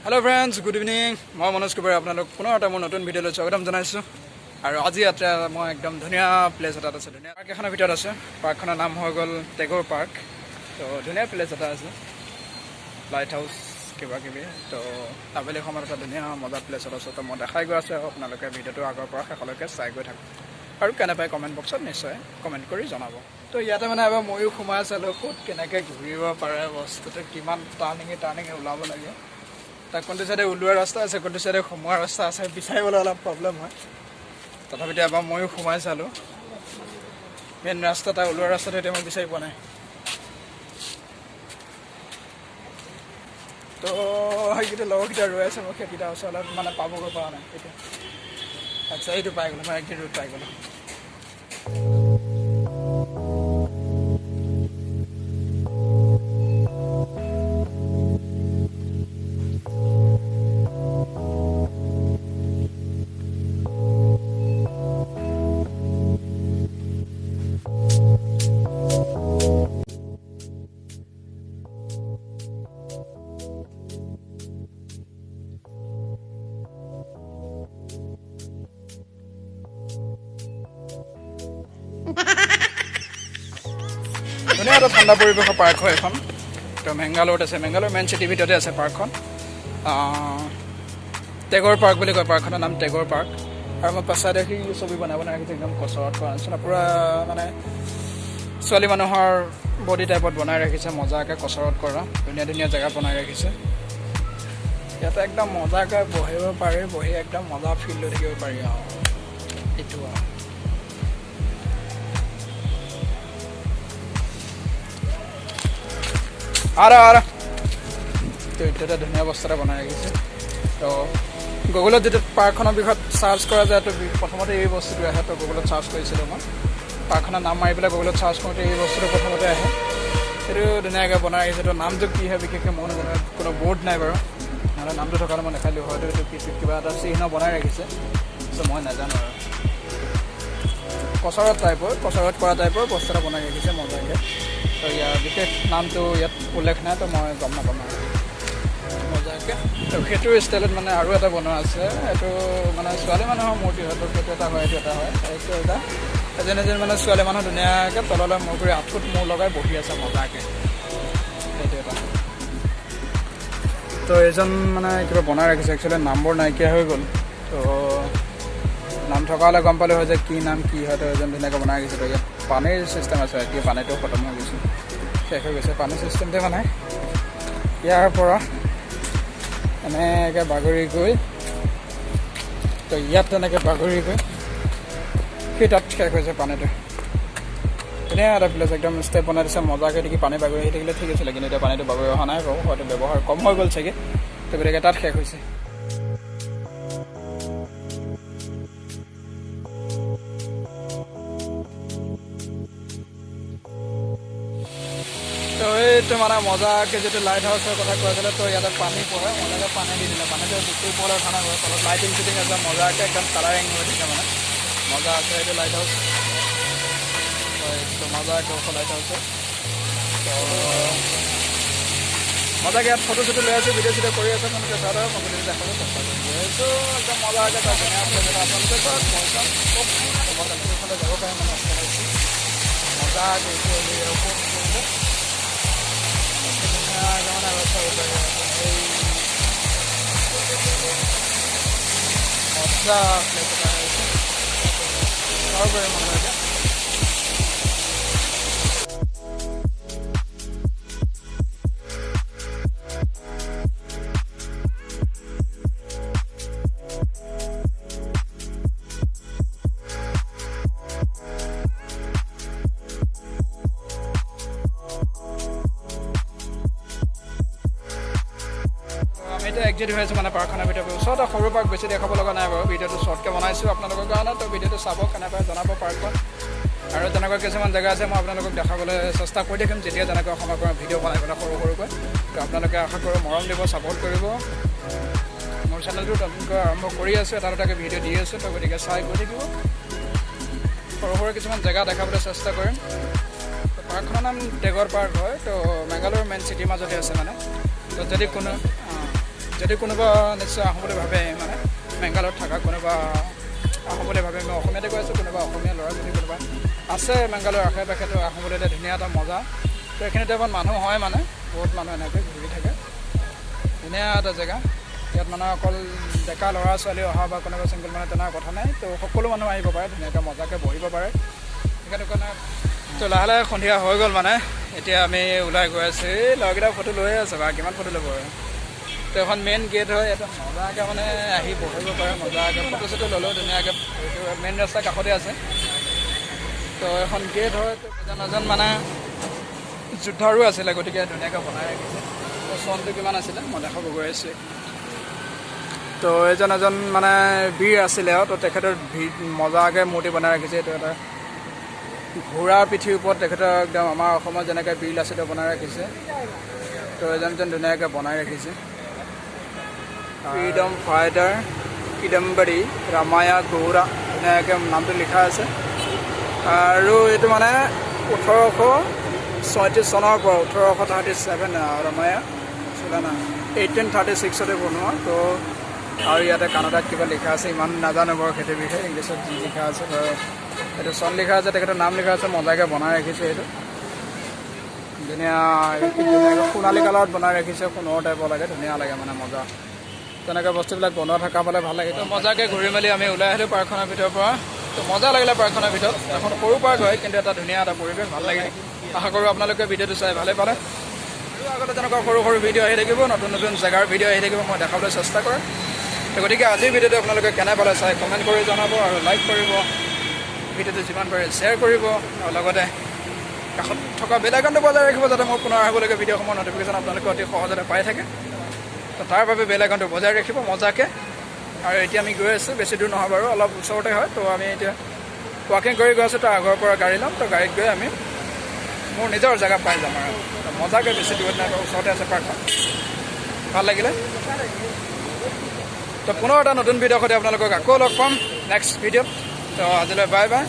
Hello friends, good evening. মই মনোজ কুমাৰ আপোনালোক পুনৰ এটা মোৰ নতুন ভিডিঅ'লৈ স্বাগতম জনাইছোঁ আৰু আজি ইয়াতে মই একদম ধুনীয়া প্লেচ এটাত আছে ধুনীয়া পাৰ্ক এখনৰ ভিতৰত আছে পাৰ্কখনৰ নাম হৈ গ'ল টেগৰ পাৰ্ক তো ধুনীয়া প্লেচ এটা আছে লাইট হাউচ কিবা কিবি তো আবেলি সময়ত এটা ধুনীয়া মজা প্লেচ এটা আছে তো মই দেখাই গৈ আছোঁ আপোনালোকে ভিডিঅ'টো আগৰ পৰা শেষলৈকে চাই গৈ থাকক আৰু কেনে পায় কমেণ্ট বক্সত নিশ্চয় কমেণ্ট কৰি জনাব তো ইয়াতে মানে এবাৰ ময়ো সোমাই চালোঁ ক'ত কেনেকৈ ঘূৰিব পাৰে বস্তুটো কিমান টাৰ্ণিঙে ওলাব লাগে তাক কোনটো চাইডে ওলোৱা ৰাস্তা আছে কোনটো চাইডে সোমোৱাৰ ৰাস্তা আছে বিচাৰিবলৈ অলপ প্ৰব্লেম হয় তথাপিতো এবাৰ ময়ো সোমাই চালোঁ মেইন ৰাস্তা এটা ওলোৱা ৰাস্তাটো এতিয়া মই বিচাৰি পোৱা নাই তো সেইকেইটা লগৰকেইটা ৰৈ আছে মই সেইকেইটা ওচৰত মানে পাবগৈ পৰা নাই এতিয়া আচ্ছা এইটো পাই গ'লোঁ মই একদিন ৰুট পাই গ'লোঁ ধুনীয়া এটা ঠাণ্ডা পৰিৱেশৰ পাৰ্ক হয় এখন তো মেংগালোৰত আছে মেংগালোৰ মেইন চিটিৰ ভিতৰতে আছে পাৰ্কখন টেগৰ পাৰ্ক বুলি কয় পাৰ্কখনৰ নাম টেগৰ পাৰ্ক আৰু মই পাছত দেখি ছবি বনাই ৰাখিছোঁ একদম কচৰত কৰা নিচিনা পূৰা মানে ছোৱালী মানুহৰ বডি টাইপত বনাই ৰাখিছে মজাকৈ কচৰত কৰা ধুনীয়া ধুনীয়া জেগাত বনাই ৰাখিছে ইয়াতে একদম মজাকৈ বহিব পাৰি বহি একদম মজা ফিল লৈ থাকিব পাৰি আৰু এইটো আৰা তো এইটো এটা ধুনীয়া বস্তু এটা বনাই ৰাখিছে তো গুগলত যেতিয়া পাৰ্কখনৰ বিষয়ত চাৰ্চ কৰা যায় তো প্ৰথমতে এই বস্তুটো আহে তো গুগলত চাৰ্চ কৰিছিলোঁ মই পাৰ্কখনৰ নাম মাৰি পেলাই গুগলত চাৰ্চ কৰোঁতে এই বস্তুটো প্ৰথমতে আহে সেইটো ধুনীয়াকৈ বনাই ৰাখিছে তো নামটো কি হয় বিশেষকৈ মই নাজানো কোনো বৰ্ড নাই বাৰু নহ'লে নামটো থকাটো মই দেখালোঁ হয়তো এইটো কিবা এটা চিহ্ন বনাই ৰাখিছে চ' মই নাজানো আৰু কচৰত কৰা টাইপৰ বস্তু এটা বনাই ৰাখিছে মজাকৈ তো ইয়াৰ বিশেষ নামটো ইয়াত উল্লেখ নাই তো মই গম নাপাম আৰু মজাকৈ তো সেইটোৰ ষ্টাইলত মানে আৰু এটা বনোৱা আছে এইটো মানে ছোৱালী মানুহৰ মূৰ্তি হয় তো সেইটো এটা হয় এইটো এটা হয় এইটো এটা এজন মানে ছোৱালী মানুহ ধুনীয়াকৈ তললৈ মূৰ কৰি আঁঠুত মূৰ লগাই বহি আছে মজাকৈ সেইটো এটা তো এইজন মানে কিবা বনাই ৰাখিছে একচুৱেলি নামবোৰ নাইকিয়া হৈ গ'ল তো নাম থকা হ'লে গম পালে হয় যে কি নাম কি হয় তো এজন ধুনীয়াকৈ বনাই ৰাখিছে তো ইয়াত পানীৰ চিষ্টেম আছে এতিয়া পানীটো খতম হৈ গৈছে শেষ হৈ গৈছে পানীৰ চিষ্টেমতে মানে ইয়াৰ পৰা এনেকৈ বাগৰি গৈ তো ইয়াত তেনেকৈ বাগৰি গৈ সেই তাত শেষ হৈছে পানীটো ধুনীয়া এটা প্লেচ একদম ষ্টেপ বনাই দিছে মজাকৈ দেখি পানী বাগৰি আহি থাকিলে ঠিক আছিলে কিন্তু এতিয়া পানীটো বাগৰি অহা নাই বাৰু হয়তো ব্যৱহাৰ কম হৈ গ'ল চাগে তো গতিকে তাত শেষ হৈছে তো এইটো মানে মজাকৈ যিটো লাইট হাউচৰ কথা কৈ আছিলে তো ইয়াতে পানী পৰে মজাকৈ পানী দি দিলে পানীটো বুকুৰ ওপৰত খানা কৰে তলত লাইটিং চিটিং আছে মজাকৈ একদম কালাৰিং হৈ থাকে মানে মজা আছে এইটো লাইট হাউচ তো মজাকৈ ওখ লাইট হাউচ তো মজাকৈ ইয়াত ফটো চটো লৈ আছোঁ ভিডিঅ' চিডিঅ' কৰি আছে আপোনালোকে চাই লওক মই ভিডিঅ' দেখাবলৈ চেষ্টা কৰিছোঁ এইটো একদম মজাকৈ এটা ধুনীয়া প্লেচ এটা আপোনালোকে চাওক মই চাওক ফালে যাব পাৰে মানে মজাকৈ কৰিলে মজা প্লেচ এটা হৈছে চাব পাৰে মজাকৈ এতিয়া একজিট হৈ আছে মানে পাৰ্কখনৰ ভিতৰত ওচৰতে সৰু পাৰ্ক বেছি দেখাব লগা নাই বাৰু ভিডিঅ'টো শ্বৰ্টকৈ বনাইছোঁ আপোনালোকৰ কাৰণে তো ভিডিঅ'টো চাব কেনেকৈ জনাব পাৰ্কখন আৰু তেনেকুৱা কিছুমান জেগা আছে মই আপোনালোকক দেখাবলৈ চেষ্টা কৰি থাকিম যেতিয়া যেনেকৈ সময় পৰা ভিডিঅ' বনাই পেলাই সৰুকৈ তো আপোনালোকে আশা কৰোঁ মৰম দিব ছাপোৰ্ট কৰিব মোৰ চেনেলটো নতুনকৈ আৰম্ভ কৰি আছোঁ এটা দুটাকৈ ভিডিঅ' দি আছোঁ তো গতিকে চাই গৈ থাকিব সৰু সৰু কিছুমান জেগা দেখাবলৈ চেষ্টা কৰিম পাৰ্কখনৰ নাম টেগৰ পাৰ্ক হয় তো মেঘালয়ৰ মেইন চিটিৰ মাজতে আছে মানে তো যদি কোনো যদি কোনোবা নিশ্চয় আহোঁ বুলি ভাবে মানে মেঘালয়ত থকা কোনোবা আহোঁ বুলি ভাবে মই অসমীয়াতে কৈ আছোঁ কোনোবা অসমীয়া ল'ৰা যদি কোনোবা আছে মেঘালয়ৰ আশে পাশেতো আহোঁ বুলি ধুনীয়া এটা মজা তো এইখিনি টাইমত মানুহ হয় মানে বহুত মানুহ এনেকৈ ঘূৰি থাকে ধুনীয়া এটা জেগা ইয়াত মানে অকল ডেকা ল'ৰা ছোৱালী অহা বা কোনোবা ছিংগল মানে তেনেকুৱা কথা নাই তো সকলো মানুহ আহিব পাৰে ধুনীয়াকৈ মজাকৈ বহিব পাৰে সেইকাৰণে তো লাহে লাহে সন্ধিয়া হৈ গ'ল মানে এতিয়া আমি ওলাই গৈ আছোঁ এই ল'ৰাকেইটা ফটো লৈয়ে আছে বা কিমান ফটো ল'ব আৰু তো এখন মেইন গেট হয় ইয়াতে মজাকৈ মানে আহি বহিব পাৰে মজাকৈ ফটো চটো ল'লেও ধুনীয়াকৈ মেইন ৰাস্তাৰ কাষতে আছে তো এখন গেট হয় তো এজন মানে যোদ্ধাৰো আছিলে গতিকে ধুনীয়াকৈ বনাই ৰাখিছে তো চনটো কিমান আছিলে মই দেখাব গৈ আছোঁ তো এজন মানে বীৰ আছিলে আৰু তো তেখেতৰ মজাকৈ মূৰ্তি বনাই ৰাখিছে এইটো এটা ঘোঁৰাৰ পিঠিৰ ওপৰত তেখেতৰ একদম আমাৰ অসমত যেনেকৈ বীৰ লাচিত বনাই ৰাখিছে তো এজন ধুনীয়াকৈ বনাই ৰাখিছে ফ্ৰীডম ফাইটাৰ কিদম্বৰী ৰামায়া গৌৰা ধুনীয়াকৈ নামটো লিখা আছে আৰু এইটো মানে 1836 চনৰ পৰা 1837 ৰামায়া চোলানা 1836 বনোৱা তো আৰু ইয়াতে কানাডাত কিবা লিখা আছে ইমান নাজানো বাৰু সেইটোৰ বিষয়ে ইংলিছত যি লিখা আছে এইটো চন লিখা আছে তেখেতৰ নাম লিখা আছে মজাকৈ বনাই ৰাখিছে এইটো ধুনীয়াকৈ সোণালী কালাৰত বনাই ৰাখিছে সোণৰ টাইপৰ লাগে ধুনীয়া লাগে মানে মজা তেনেকৈ বস্তুবিলাক বনোৱা থকা পালে ভাল লাগে তো মজাকৈ ঘূৰি মেলি আমি ওলাই আহিলোঁ পাৰ্কখনৰ ভিতৰৰ পৰা তো মজা লাগিলে পাৰ্কখনৰ ভিতৰত এখন সৰু পাৰ্ক হয় কিন্তু এটা ধুনীয়া এটা পৰিৱেশ ভাল লাগে আশা কৰোঁ আপোনালোকে ভিডিঅ'টো চাই ভালেই পালে আৰু আগতে তেনেকুৱা সৰু সৰু ভিডিঅ' আহি থাকিব নতুন নতুন জেগাৰ ভিডিঅ' আহি থাকিব মই দেখাবলৈ চেষ্টা কৰিম তো গতিকে আজিৰ ভিডিঅ'টো আপোনালোকে কেনে পালে চাই কমেণ্ট কৰি জনাব আৰু লাইক কৰিব ভিডিঅ'টো যিমান পাৰে শ্বেয়াৰ কৰিব আৰু লগতে কাষত থকা বেল আইকনটো বজাই ৰাখিব যাতে মোৰ পুনৰ আহিবলগীয়া ভিডিঅ'সমূহৰ নটিফিকেশ্যন আপোনালোকে অতি সহজতে পাই থাকে তো তাৰ বাবে বেল আইকনটো বজাই ৰাখিব মজাকৈ আৰু এতিয়া আমি গৈ আছোঁ বেছি দূৰ নহয় বাৰু অলপ ওচৰতে হয় তো আমি এতিয়া ৱাকিং কৰি গৈ আছোঁ তো আগৰ পৰা গাড়ী ল'ম তো গাড়ীত গৈ আমি মোৰ নিজৰ জেগা পাই যাম আৰু মজাকৈ বেছি দূৰত নাই ওচৰতে আছে পাৰ্কখন ভাল লাগিলে তো পুনৰ এটা নতুন ভিডিঅ'ৰ সৈতে আপোনালোকক আকৌ লগ পাম নেক্সট ভিডিঅ'ত তো আজিলৈ বাই বাই